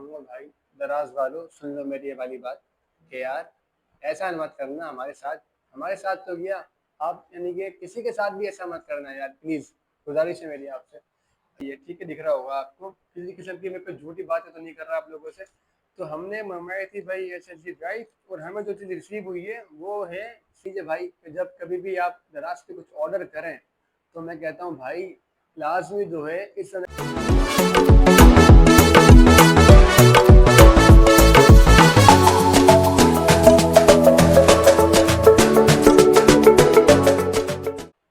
कहूँगा भाई, दराज वालों सुन लो मेरी ये वाली बात कि यार ऐसा मत करना हमारे साथ तो गया। आप यानी कि किसी के साथ भी ऐसा मत करना यार, प्लीज गुजारिश है मेरी आपसे। ये ठीक है, दिख रहा होगा आपको, किसी किस्म की मेरे पे झूठी बातें तो नहीं कर रहा आप लोगों से। तो हमने मंगवाई थी भाई एसएसडी ड्राइव, और हमें जो चीज़ रिसीव हुई है वो है चीज़ भाई कि जब कभी भी आप दराज पे कुछ ऑर्डर करें तो मैं कहता हूँ भाई लाजमी जो है इस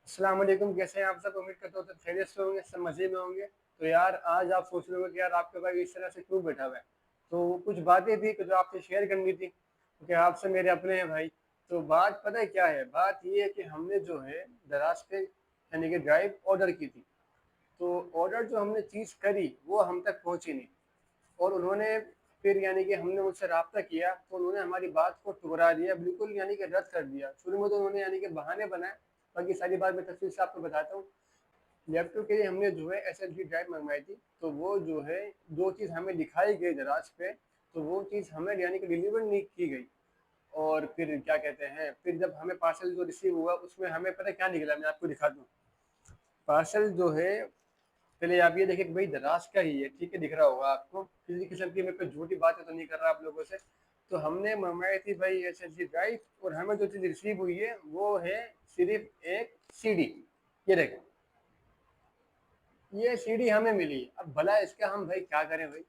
अस्सलाम वालेकुम, कैसे हैं आप सब? उम्मीद करता हूँ सब खैरियत से होंगे, सब मज़े में होंगे। तो यार आज आप सोच रहे हो कि यार आपके भाई इस तरह से क्यों बैठा हुआ है, तो कुछ बातें थी कि जो आपसे शेयर करनी थी क्योंकि आपसे मेरे अपने हैं भाई। तो बात पता है क्या है, बात ये है कि हमने जो है दराज पे यानी कि ड्राइव ऑर्डर की थी। तो ऑर्डर जो हमने चीज़ करी वो हम तक पहुँची नहीं, और उन्होंने फिर यानी कि हमने उनसे रब्ता किया तो उन्होंने हमारी बात को ठुकरा दिया, बिल्कुल यानी कि रद्द कर दिया। शुरू में तो उन्होंने यानी कि बहाने बनाए, बाकी सारी बात मैं तफसील से आपको बताता हूँ। लैपटॉप के लिए हमने जो है एसएसडी ड्राइव मंगवाई थी, तो वो जो है जो चीज़ हमें दिखाई गई दराज पे, तो वो चीज़ हमें यानी कि डिलीवर नहीं की गई। और फिर क्या कहते हैं, फिर जब हमें पार्सल जो रिसीव हुआ उसमें हमें पता क्या निकला, मैं आपको दिखा दूँ। पार्सल जो है, पहले आप ये देखिए कि भाई दराज का ही है, ठीक है, दिख रहा होगा आपको, किसी किस्म की मेरे पे झूठी बातें तो नहीं कर रहा आप लोगों से। तो हमने मंगवाई थी भाई एसएसडी ड्राइव, और हमें जो चीज़ रिसीव हुई है वो है सिर्फ एक सीडी। ये देखें, ये सीडी हमें मिली। अब भला इसका हम भाई क्या करें भाई,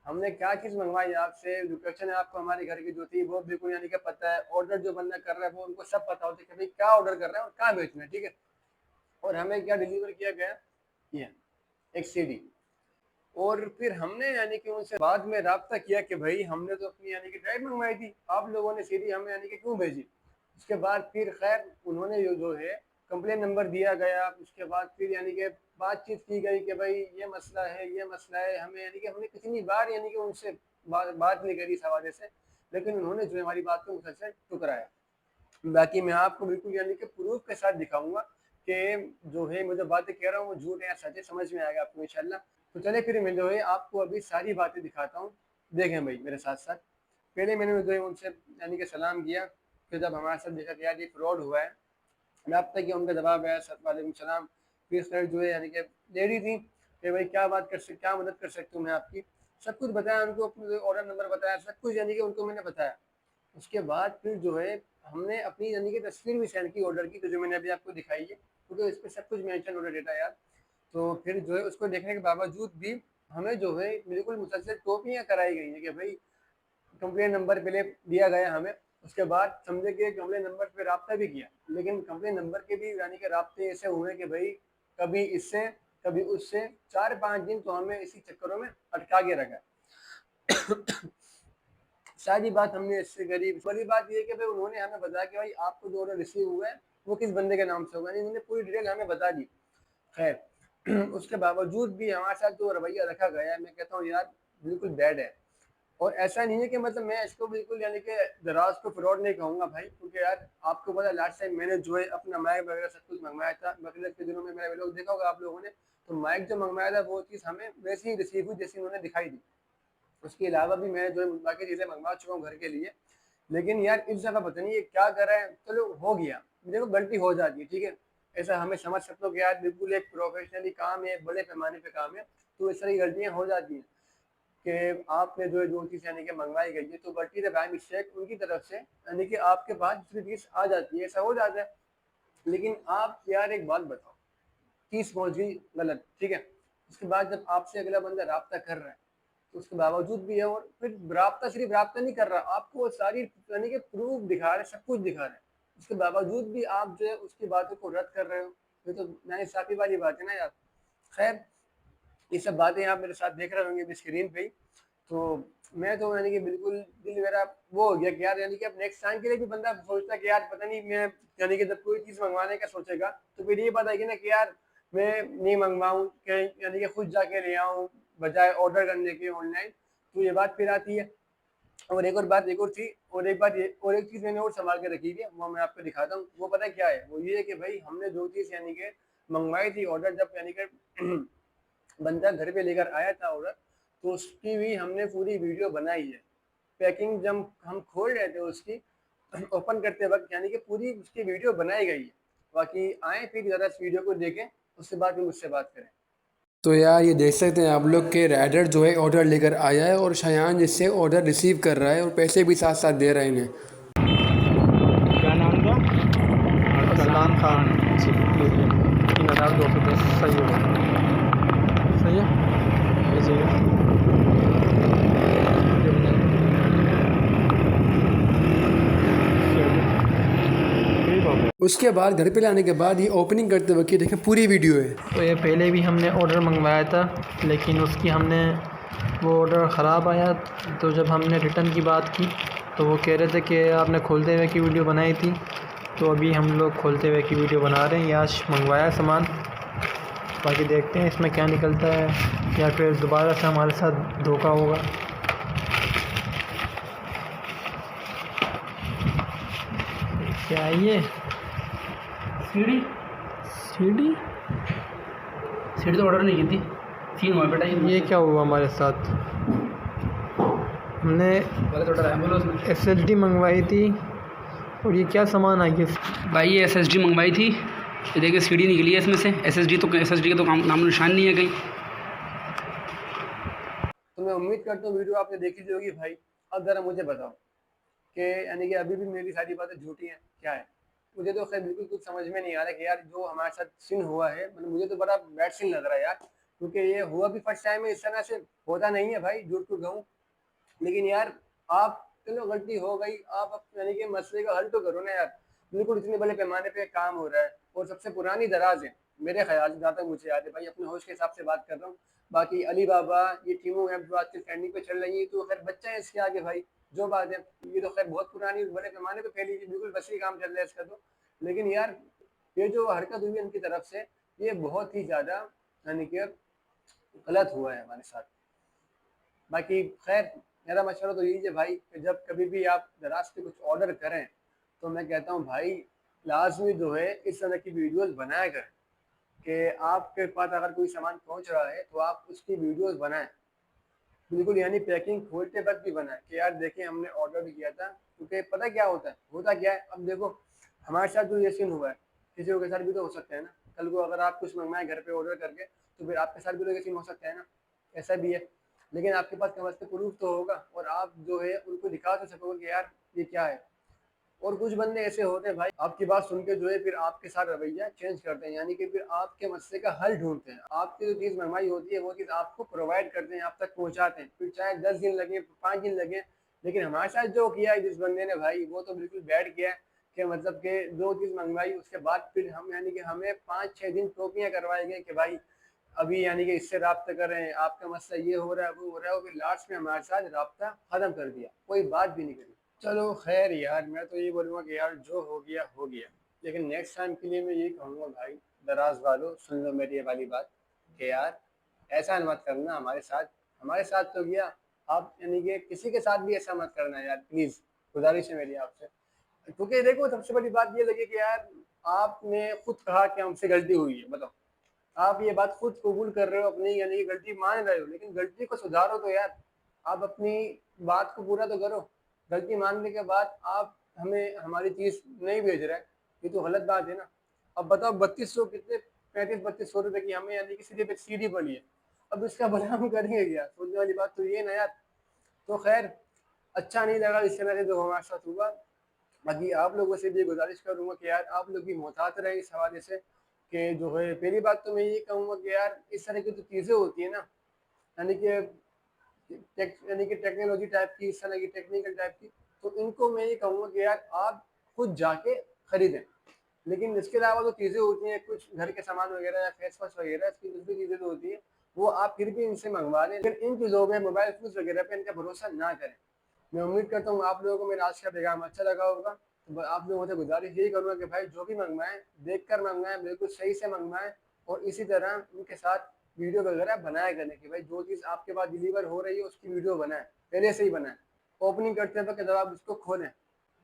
हमने क्या चीज़ मंगवाई आपसे, लोकेशन है आपको हमारे घर की जो थी वो बिल्कुल यानी कि पता है, ऑर्डर जो बंदा कर रहा है वो उनको सब पता होता है कि भाई क्या ऑर्डर कर रहा है और कहाँ बेचना है, ठीक है। और हमें क्या डिलीवर किया गया, ये एक सीडी। और फिर हमने यानी कि उनसे बाद में राब्ता किया कि भाई हमने तो अपनी यानी कि ड्राइव मंगवाई थी, आप लोगों ने सीधी हमें यानी कि क्यों भेजी। उसके बाद फिर खैर उन्होंने जो है कंप्लेन नंबर दिया गया। उसके बाद फिर यानी कि बातचीत की गई कि भाई ये मसला है, ये मसला है, हमें यानी कि हमने कितनी बार यानी कि उनसे बात नहीं करी इस हवाले से, लेकिन उन्होंने जो हमारी बात को मुसलसल ठुकराया। बाकी मैं आपको बिल्कुल यानी कि प्रूफ के साथ दिखाऊंगा कि जो है मैं जो बातें कह रहा हूँ वो झूठ है या सच है, समझ में आएगा आपको इंशाल्लाह। तो चले फिर मैं जो है आपको अभी सारी बातें दिखाता हूँ, देखें भाई मेरे साथ साथ। पहले मैंने जो है उनसे यानी कि सलाम किया, फिर जब हमारे साथ देखा कि यार ये फ्रॉड हुआ है, रब्ता किया, उनका जवाब आया वालेकुम सलाम। फिर सर जो है यानी कि लेडी थी कि भाई क्या बात कर सकते, क्या मदद कर सकती हूँ मैं आपकी। सब कुछ बताया उनको, अपना ऑर्डर नंबर बताया, सब कुछ यानी कि उनको मैंने बताया। उसके बाद फिर जो है हमने अपनी यानी कि तस्वीर भी सेंड की ऑर्डर की, तो जो मैंने अभी आपको दिखाई है क्योंकि इस पर सब कुछ मेंशन ऑर्डर डेटा यार। तो फिर जो है उसको देखने के बावजूद भी हमें जो है बिल्कुल मुसलसल टोपियाँ कराई गई है कि भाई कंप्लेन नंबर पहले दिया गया हमें, उसके बाद समझे कि कंप्लेन नंबर पे रब्ता भी किया, लेकिन कंप्लेन नंबर के भी यानी कि रब्ते ऐसे हुए कि भाई कभी इससे कभी उससे 4-5 दिन तो हमें इसी चक्करों में अटका के रखा। सारी बात हमने इससे करी। बड़ी बात ये है कि भाई उन्होंने हमें बताया कि भाई आपको जो ऑर्डर रिसीव हुआ है वो किस बंदे के नाम से होगा, इन्होंने पूरी डिटेल हमें बता दी। खैर उसके बावजूद भी हमारे साथ जो रवैया रखा गया है, मैं कहता हूँ यार बिल्कुल बैड है। और ऐसा नहीं है कि मतलब मैं इसको बिल्कुल यानी कि दराज को फ्रॉड नहीं कहूँगा भाई, क्योंकि यार आपको पता लास्ट टाइम मैंने जो है अपना माइक वगैरह सब कुछ मंगवाया था, बकरीद के दिनों में मेरा व्लॉग देखा होगा आप लोगों ने। तो माइक जो मंगवाया था वो चीज़ हमें वैसे ही रिसीव हुई जैसी उन्होंने दिखाई दी। उसके अलावा भी मैं जो है बाकी चीज़ें मंगवा चुका हूँ घर के लिए। लेकिन यार इस जगह पता नहीं ये क्या कर रहा है, चलो हो गया, देखो गलती हो जाती है, ठीक है। ऐसा हमें समझ सकते हो कि यार बिल्कुल एक प्रोफेशनली काम है, बड़े पैमाने पे काम है, तो इस तरह की गलतियाँ हो जाती हैं कि आपने जो चीज़ यानी कि मंगवाई गई है तो गलती से बाय मिस्टेक उनकी तरफ से यानी कि आपके पास दूसरी चीज़ आ जाती है, ऐसा हो जाता है। लेकिन आप यार एक बात बताओ, चीज़ पहुँच गई गलत, ठीक है। उसके बाद जब आपसे अगला बंदा राब्ता कर रहा है तो उसके बावजूद भी है, और फिर राब्ता सिर्फ राब्ता नहीं कर रहा, आपको सारी यानी कि प्रूफ दिखा रहे हैं, सब कुछ दिखा रहे हैं। उसके बावजूद भी आप जो है उसकी बातों को रद्द कर रहे हो, ये तो नाइंसाफी वाली बात है ना यार। खैर ये सब बातें आप मेरे साथ देख रहे होंगे स्क्रीन पे ही। तो मैं तो यानी कि बिल्कुल दिल मेरा वो हो गया कि यार यानी कि अब नेक्स्ट टाइम के लिए भी बंदा सोचता है कि यार पता नहीं मैं यानी कि जब कोई चीज़ मंगवाने का सोचेगा तो फिर ये बात आएगी ना कि यार मैं नहीं मंगवाऊँ, कहीं यानी कि खुद जाके ले आऊँ बजाय ऑर्डर करने के ऑनलाइन। तो ये बात फिर आती है। और एक और बात, एक और थी, और एक बात ये, और एक चीज़ मैंने और संभाल के रखी है, वो मैं आपको दिखाता हूँ। वो पता क्या है, वो ये है कि भाई हमने जो चीज़ यानी कि मंगवाई थी ऑर्डर, जब यानी कि बंदा घर पे लेकर आया था ऑर्डर, तो उसकी भी हमने पूरी वीडियो बनाई है। पैकिंग जब हम खोल रहे थे उसकी ओपन करते वक्त, यानी कि पूरी उसकी वीडियो बनाई गई है। बाकी आए फिर ज़रा इस वीडियो को देखें, उसके बाद भी मुझसे बात करें। तो यार ये देख सकते हैं आप लोग के राइडर जो है ऑर्डर लेकर आया है और शायान जिससे ऑर्डर रिसीव कर रहा है और पैसे भी साथ साथ दे रहा है इन्हें। क्या नाम था? अरसलान खान। जी, लीजिए 3210। सही हो, सही है, लीजिए। ठीक हो गया। उसके बाद घर पे लाने के बाद ये ओपनिंग करते वक्त ये देखें पूरी वीडियो है। तो ये पहले भी हमने ऑर्डर मंगवाया था, लेकिन उसकी हमने वो ऑर्डर ख़राब आया। तो जब हमने रिटर्न की बात की तो वो कह रहे थे कि आपने खोलते हुए की वीडियो बनाई थी। तो अभी हम लोग खोलते हुए की वीडियो बना रहे हैं। ये आज मंगवाया सामान, बाकी देखते हैं इसमें क्या निकलता है या फिर दोबारा से हमारे साथ धोखा होगा। क्या है ये? सीढ़ी सीढ़ी? सीढ़ी तो ऑर्डर नहीं की थी, सीन हुआ बेटा ये क्या हुआ हमारे साथ? हमने गलत ऑर्डर आया, बोलो उसमें। SSD मंगवाई थी और ये क्या सामान आई है? भाई ये SSD मंगवाई थी, ये देखिए सीढ़ी निकली है इसमें से। SSD के तो नाम निशान नहीं है कहीं। तो मैं उम्मीद करता हूँ वीडियो आपने देखी ली होगी भाई। अब ज़रा मुझे बताओ कि यानी कि अभी भी मेरी सारी बातें झूठी हैं क्या है? मुझे तो खैर बिल्कुल कुछ समझ में नहीं आ रहा कि यार जो हमारे साथ सीन हुआ है, मतलब मुझे तो बड़ा बैड सीन लग रहा है यार, क्योंकि ये हुआ भी फर्स्ट टाइम है, इस तरह से होता नहीं है भाई, झूठ क्यों कहूँ। लेकिन यार आप, चलो गलती हो गई, आप यानी कि मसले का हल तो करो ना यार। बिल्कुल इतने बड़े पैमाने पे काम हो रहा है और सबसे पुरानी दराज है मेरे ख्याल से, जहाँ तक मुझे याद है भाई, अपने होश के हिसाब से बात कर रहा हूँ। बाकी अली बाबा, ये टीमो ऐप जो आजकल ट्रेंडिंग पे चल रही है, तो खैर बच्चा है इसके आगे भाई, जो बात है। ये तो खैर बहुत पुरानी बड़े पैमाने पे फैली थी, बिल्कुल बस ही काम चल रहा है इसका तो। लेकिन यार ये जो हरकत हुई है इनकी तरफ से, ये बहुत ही ज़्यादा यानी कि गलत हुआ है हमारे साथ। बाकी खैर मेरा मशवरा तो यही है भाई कि जब कभी भी आप दराज पे कुछ ऑर्डर करें, तो मैं कहता हूँ भाई लाजमी जो है इस तरह की वीडियोस बनाया करें कि आपके पास अगर कोई सामान पहुंच रहा है तो आप उसकी वीडियोस बनाएं, बिल्कुल, यानी पैकिंग खोलते वक्त भी बनाएं कि यार देखिए हमने ऑर्डर भी किया था। क्योंकि पता क्या होता क्या है, अब देखो हमारे साथ जो ये सीन हुआ है, किसी के साथ भी तो हो सकता है ना। कल को अगर आप कुछ मंगवाएं घर पे ऑर्डर करके, तो फिर आपके साथ भी तो ये सीन हो सकता है ना, ऐसा भी है। लेकिन आपके पास कम से कम प्रूफ तो होगा और आप जो है उनको दिखा तो सकोगे कि यार ये क्या है। और कुछ बंदे ऐसे होते हैं भाई, आपकी बात सुन के जो है फिर आपके साथ रवैया चेंज करते हैं, यानी कि फिर आपके मसले का हल ढूंढते हैं। आपकी जो चीज़ मंगवाई होती है वो चीज़ आपको प्रोवाइड करते हैं, आप तक पहुंचाते हैं, फिर चाहे 10 दिन लगे 5 दिन लगे। लेकिन हमारे साथ जो किया है जिस बंदे ने भाई, वो तो बिल्कुल बैड किया है कि मतलब कि जो चीज़ मंगवाई उसके बाद फिर हम, यानी कि हमें 5-6 दिन टोपियाँ करवाई गई कि भाई अभी यानी कि इससे राब्ता करें, आपका मसला ये हो रहा है वो हो रहा है, और फिर लास्ट में हमारे साथ राब्ता ख़त्म कर दिया, कोई बात भी नहीं करी। चलो खैर यार, मैं तो ये बोलूँगा कि यार जो हो गया हो गया। लेकिन नेक्स्ट टाइम के लिए मैं ये कहूँगा भाई, दराज वालों सुन लो मेरी ये वाली बात कि यार ऐसा मत करना हमारे साथ तो गया, आप यानी कि किसी के साथ भी ऐसा मत करना यार, प्लीज़ गुजारिश है मेरी आपसे। क्योंकि देखो सबसे बड़ी बात ये लगी कि यार आपने खुद कहा कि हमसे गलती हुई है, बताओ आप ये बात खुद कबूल कर रहे हो अपनी, यानी कि गलती मान रहे हो, लेकिन गलती को सुधारो तो यार। आप अपनी बात को पूरा तो करो। गलती मानने के बाद आप हमें हमारी चीज़ नहीं भेज रहे हैं, ये तो गलत बात है ना। अब बताओ 3200 कितने 35-3200 रुपए की हमें यानी कि सीधे सीढ़ी पड़ी है, अब इसका भला हम करेंगे क्या? सोचने वाली बात तो ये ना यार। तो खैर अच्छा नहीं लगा इस तरह से जो हमारे साथ हुआ। बाकी आप लोगों से भी गुजारिश करूँगा कि यार आप लोग भी मोहतात रहें इस हवाले से कि जो है, पहली बात तो मैं ये कहूँगा कि यार इस तरह की जो चीज़ें होती है ना, यानी कि यानी कि टेक्नोलॉजी टाइप की, इस तरह की टेक्निकल टाइप की, तो इनको मैं ये कहूँगा कि यार आप खुद जाके खरीदें। लेकिन इसके अलावा जो चीज़ें होती हैं, कुछ घर के सामान वगैरह या फेस वॉश वगैरह, इसकी दूसरी चीज़ें जो होती हैं वो आप फिर भी इनसे मंगवा लें, लेकिन इन चीज़ों पे, मोबाइल फोन वगैरह पे इनका भरोसा ना करें। मैं उम्मीद करता हूँ आप लोगों को मेरा आज का पैगाम अच्छा लगा होगा। तो आप लोगों से गुजारिश यही करूँगा कि भाई जो भी मंगवाएं देख कर मंगवाएं, बिल्कुल सही से मंगवाएं, और इसी तरह उनके साथ वीडियो वगैरह बनाया करें कि भाई जो चीज़ आपके पास डिलीवर हो रही है उसकी वीडियो बनाएं, पहले से ही बनाएं। ओपनिंग करते वक्त जब आप उसको खोलें,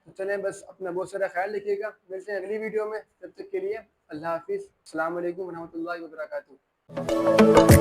तो चलें बस अपना बहुत सारा ख्याल रखिएगा। मिलते हैं अगली वीडियो में, तब तक के लिए अल्लाह हाफिज़, अस्सलाम वालेकुम रहमतुल्लाहि व बरकातहू।